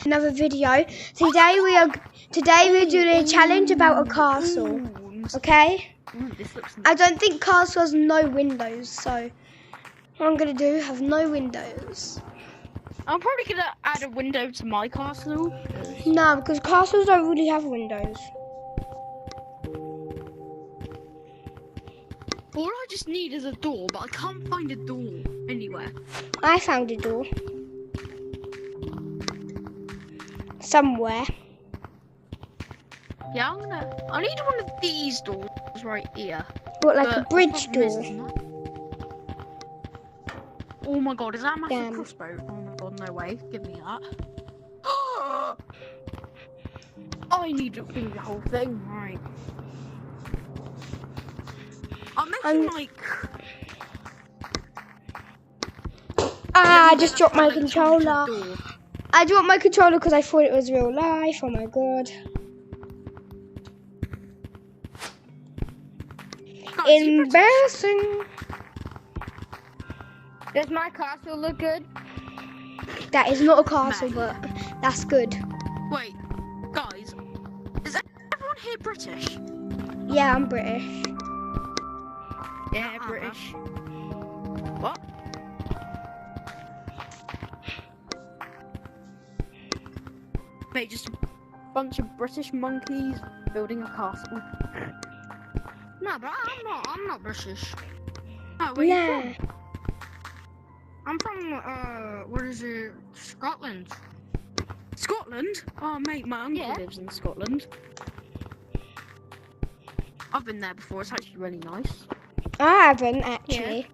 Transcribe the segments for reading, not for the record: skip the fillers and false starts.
Another video. Today we're doing a challenge about a castle. Okay? This looks I don't think castle has no windows, so what I'm gonna do have no windows. I'm probably gonna add a window to my castle. No, because castles don't really have windows. All I just need is a door, but I can't find a door anywhere. I found a door. Somewhere. Yeah, I need one of these doors right here. What, like But a bridge the problem door? is, oh my god, is that a massive Damn. crossbow? Oh my god, no way. Give me that. I need to do the whole thing. Right. I'm making like... I just dropped my like, controller. door. I dropped my controller because I thought it was real life. Oh my god. Guys, you Embarrassing. Does my castle look good? That is not a castle, but that's good. Wait, guys, is everyone here British? Yeah, I'm British. Yeah, British. What? Mate, just a bunch of British monkeys building a castle. No, but I'm not British. No, where you Nah. from? I'm from, what is it? Scotland. Scotland? Oh, mate, my uncle lives in Scotland. I've been there before, it's actually really nice. I haven't actually.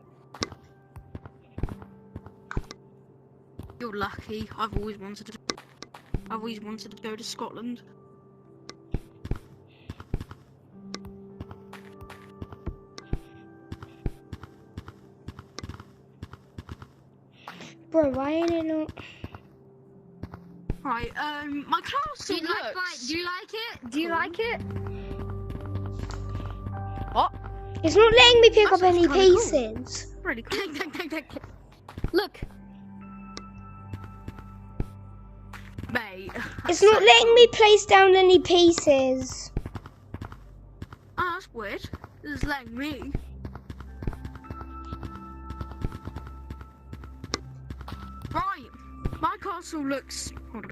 You're lucky. I've always wanted to go to Scotland. Bro, why ain't it not? Right, my castle Do you like it? Do you like it? What? It's not letting me pick That up any sounds kinda cool. pieces. Really cool. Look. Mate. It's not letting me place down any pieces. Oh, that's weird. This is letting me. Right, my castle looks... Hold on.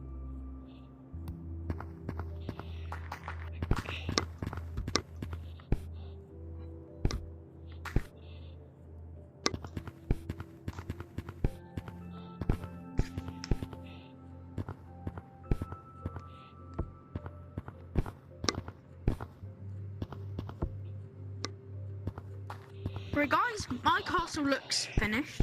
Right, guys, my castle looks finished.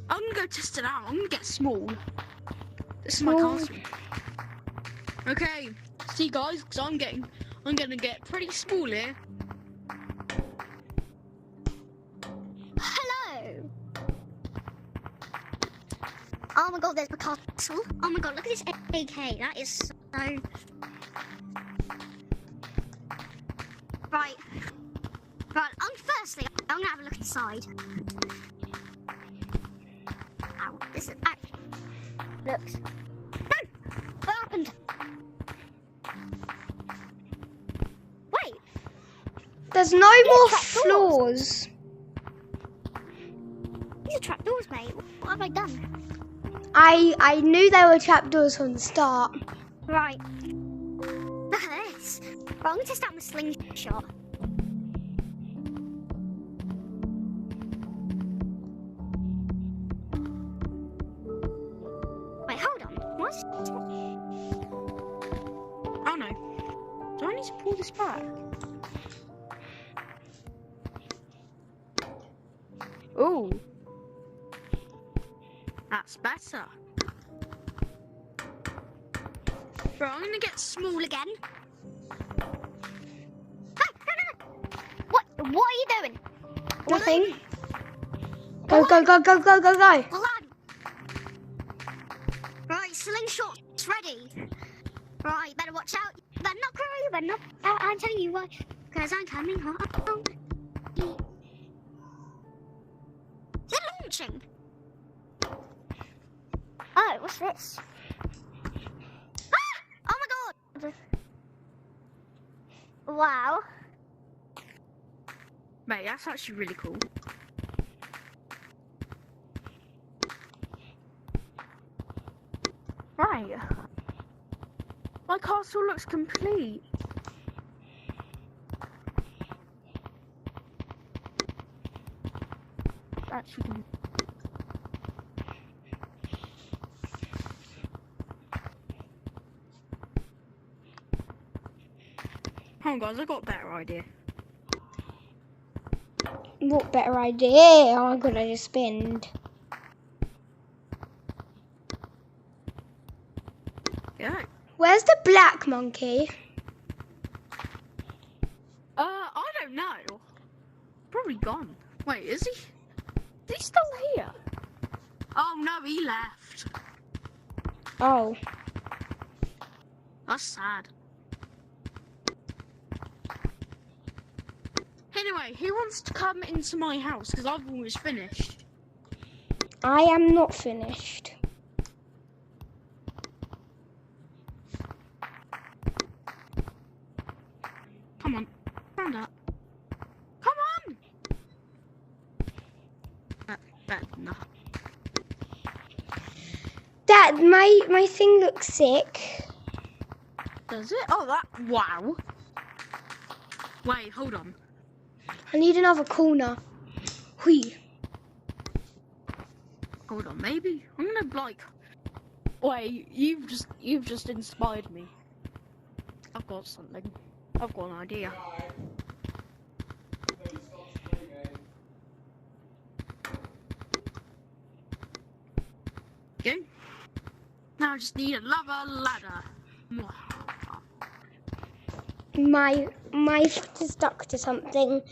I'm gonna go test it out. I'm gonna get small. This is my Small. castle. Okay, see guys, because I'm gonna get pretty small here. Hello. Oh my god, there's my castle. Oh my god, look at this AK. That is so... Right. Firstly, I'm gonna have a look inside. Ow, this is... Looks... No! What happened? Wait! There's no more trapdoors. floors. These are trapdoors, mate. What have I done? I knew there were trapdoors from the start. Right. Look at this. Right, I'm gonna test out my slingshot. Wait, hold on. What's... Oh no. Do I need to pull this back? Ooh. That's better. Bro, I'm gonna get small again. What are you doing? Nothing. Go, go, go, go, go, go, go. Hold on. Right, slingshot's ready. Right, better watch out. You better not cry. You better not... I'm telling you why. Because I'm coming home. Is it launching? what's this? Ah! Oh my god! Wow. Mate, that's actually really cool. Right. My castle looks complete. Actually. Hang on, guys, I got a better idea. What better idea? Oh my god, I just spinned. Yeah. Where's the black monkey? I don't know. Probably gone. Wait, is he? Is he still here? Oh no, he left. Oh. That's sad. Anyway, who wants to come into my house? Because I've almost finished. I am not finished. Come on, stand up. Come on! No. Dad, my thing looks sick. Does it? Oh, that. Wow. Wait, hold on. I need another corner. Whee. Hold on, maybe I'm gonna like. Wait, you've just inspired me. I've got something. I've got an idea. Okay. Now I just need another ladder. My is stuck to something.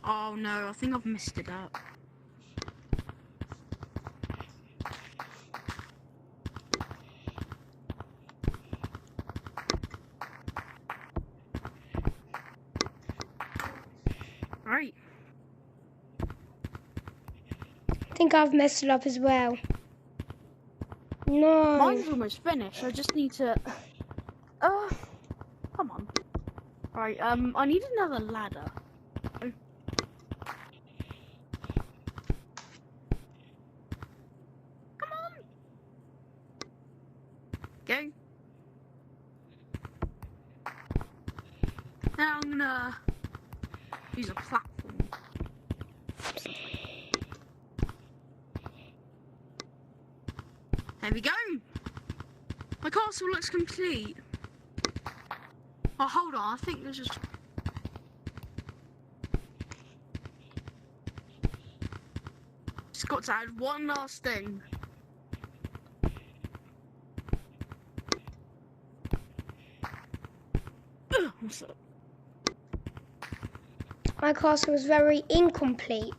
Oh no, I think I've messed it up. Right. I think I've messed it up as well. No. Mine's almost finished. I just need to. Come on. Right. I need another ladder. Go. Now I'm gonna use a platform. There we go. My castle looks complete. Oh, hold on. I think there's just. Just got to add one last thing. What's up? My castle is very incomplete.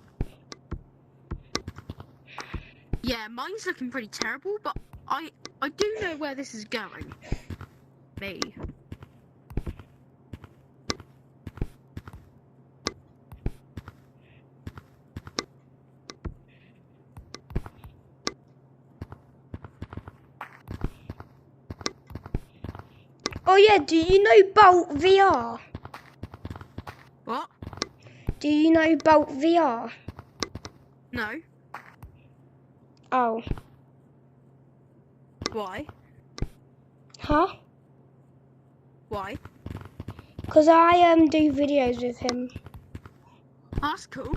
Yeah, mine's looking pretty terrible, but I do know where this is going. Me. Oh yeah, do you know Bolt VR? What? Do you know Bolt VR? No. Oh. Why? Huh? Why? Because I do videos with him. That's cool.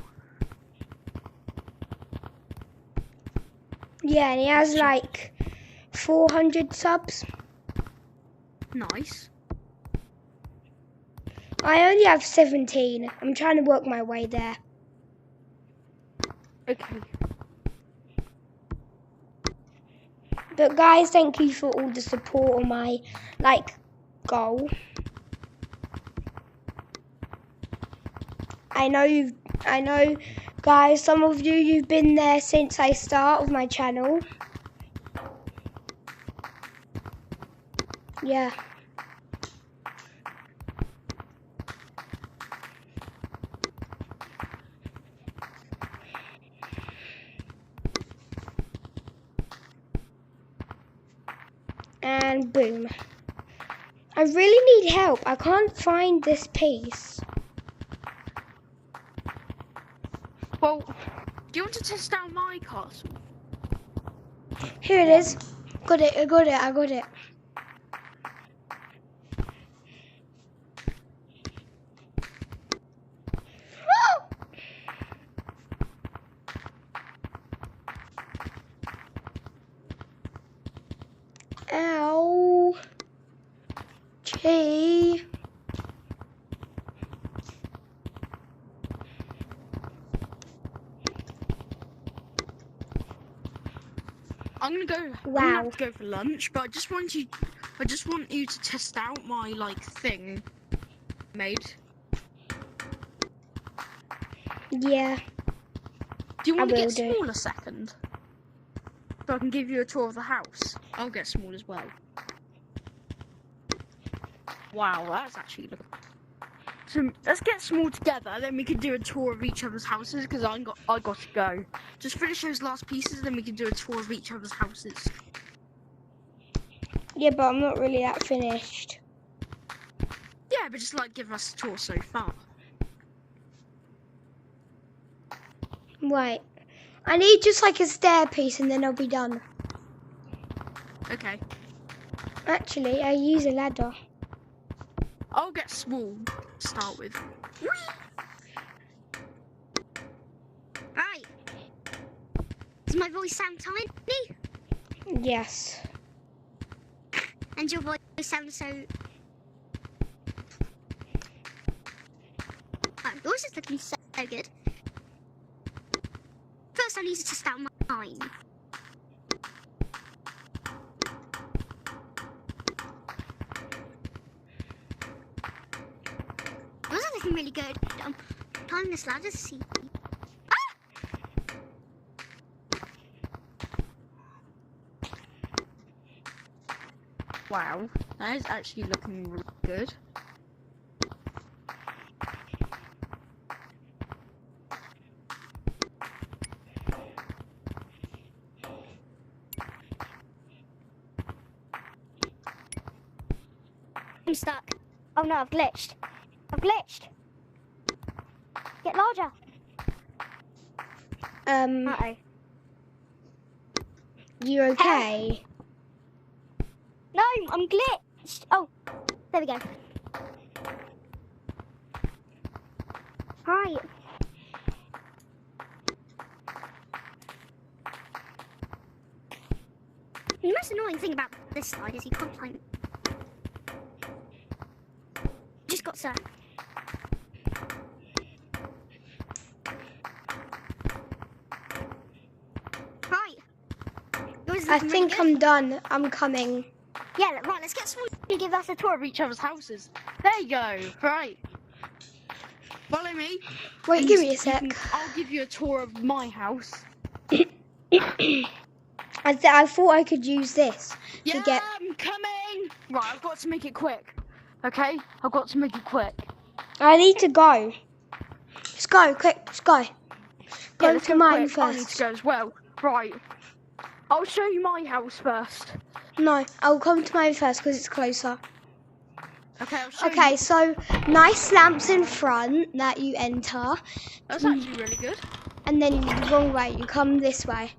Yeah, and he has like 400 subs. Nice. I only have 17. I'm trying to work my way there. Okay. But guys, thank you for all the support on my goal. I know guys, some of you've been there since I start of my channel. Yeah. And boom. I really need help. I can't find this piece. Well, do you want to test out my castle? Here it is. Got it, I got it, I got it. Ow. Gee. I'm gonna go. I'm Wow. gonna have to go for lunch, but I just want you to test out my thing made. Yeah. Do you want to will get do. small a second? So I can give you a tour of the house. I'll get small as well. Wow, that's actually looking. So let's get small together, then we can do a tour of each other's houses because I got to go. Just finish those last pieces, then we can do a tour of each other's houses. Yeah, but I'm not really that finished. Yeah, but just give us a tour so far. Right. I need just a stair piece and then I'll be done. Okay. Actually, I use a ladder. I'll get small to start with. Right. Does my voice sound tiny? Yes. And your voice sounds so... Oh, yours is looking so good. First I need to test out mine. Yours is looking really good. Climbing this ladder to see... Wow, that is actually looking really good. I'm stuck. Oh no, I've glitched. I've glitched. Get larger. Uh-oh. You okay? No, I'm glitched. Oh, there we go. Right. The most annoying thing about this slide is you can't climb. Just got to... Right. I think I'm done. I'm coming. Yeah, right, let's get someone to give us a tour Tour of each other's houses. There you go. Right. Follow me. Wait, and give me a you sec. I'll give you a tour of my house. I thought I could use this Yeah, to get. I'm coming. Right, I've got to make it quick. Okay, I've got to make it quick. I need to go. Let's go, quick, let's go. Go let's to mine quick. I need to first. go as well. Right. I'll show you my house first. No, I'll come to mine first because it's closer. Okay, I'll show you. Okay, so nice lamps in front that you enter, That's actually really good. and then the wrong way. You come this way.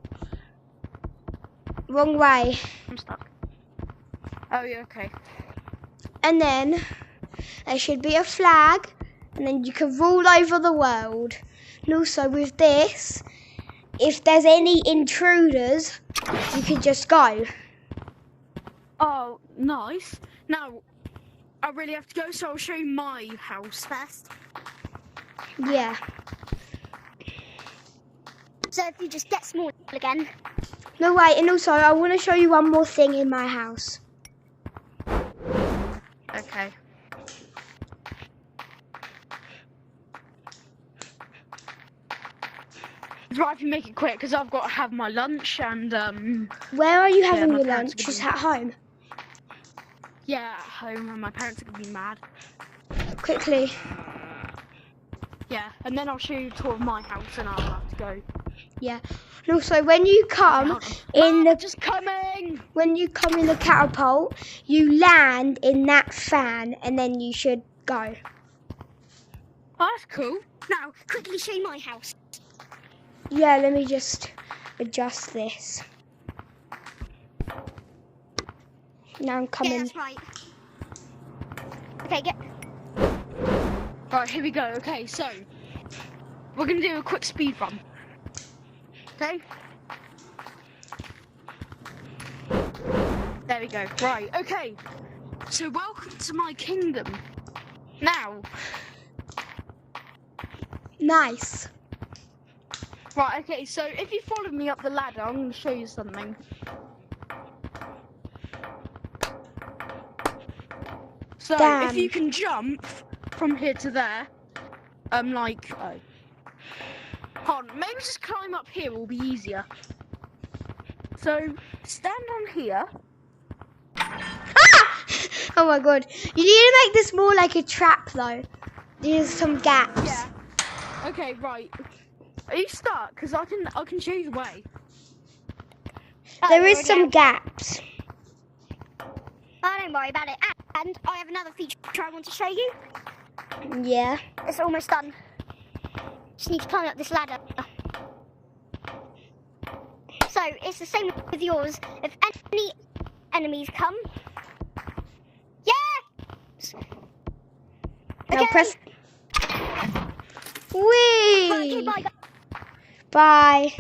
Wrong way. I'm stuck. Oh, yeah, okay. And then there should be a flag, and then you can rule over the world. And also with this, if there's any intruders, you can just go. Oh, nice. Now, I really have to go, so I'll show you my house first. Yeah. So if you just get small again. No, wait, and also I want to show you one more thing in my house. Okay. It's right if you make it quick, because I've got to have my lunch and, Where are you having my your parents lunch? are Just gonna- at home? Yeah, at home, and my parents are gonna be mad. Quickly. Yeah, and then I'll show you a tour of my house, and I'll have to go. Yeah. And also, when you come Hold on. in Mum, the just coming. catapult, you land in that fan, and then you should go. Oh, that's cool. Now, quickly show you my house. Yeah, let me just adjust this. Now I'm Yeah, coming. that's right. Okay, get. Right, here we go. Okay, so we're gonna do a quick speed run. Okay. There we go. Right. Okay. So welcome to my kingdom. Now. Nice. Right. Okay. So if you follow me up the ladder, I'm gonna show you something. So Damn. if you can jump from here to there, like, hold on, maybe just climb up here will be easier. So stand on here. Oh my god. You need to make this more like a trap though. There's some gaps. Yeah. Okay. Right. Are you stuck? Because I can show you the way. There is some gaps. Oh, don't worry about it. And I have another feature I want to show you. Yeah. It's almost done. Just need to climb up this ladder. So it's the same with yours. If any enemies come, yeah. Now Okay. press. Okay, Whee! bye. Bye.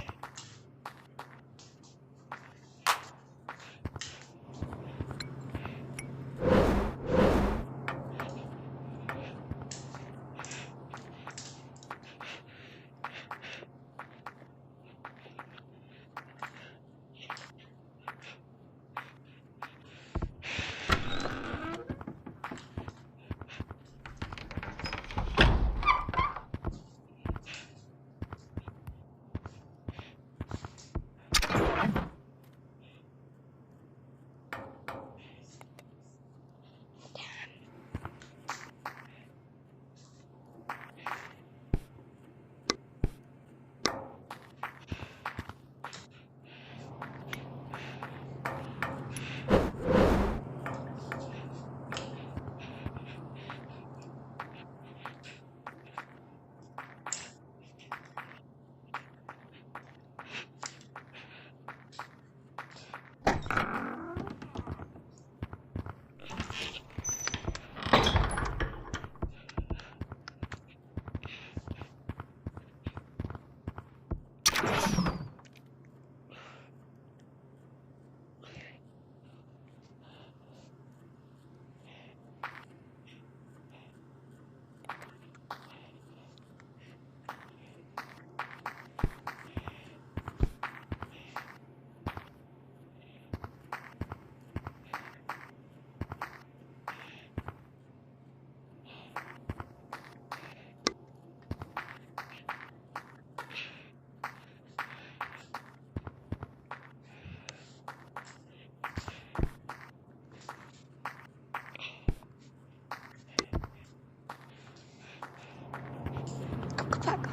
Go back.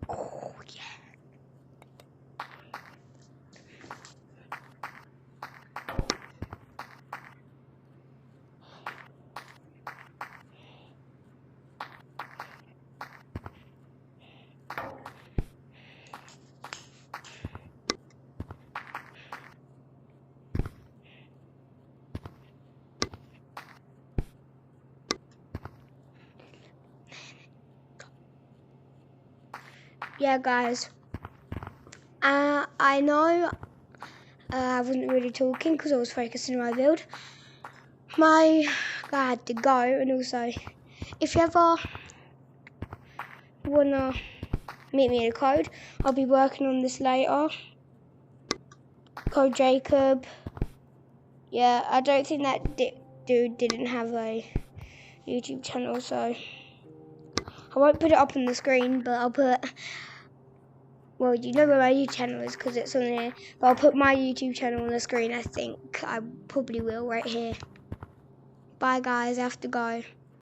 Oh yeah. yeah, guys. I know I wasn't really talking because I was focusing on my build. My guy had to go, and also, if you ever wanna meet me in a code, I'll be working on this later. Code Jacob. Yeah, I don't think that dude didn't have a YouTube channel, so I won't put it up on the screen, but I'll put, well, you know where my YouTube channel is because it's on here, but I'll put my YouTube channel on the screen. I think I probably will right here. Bye guys, I have to go.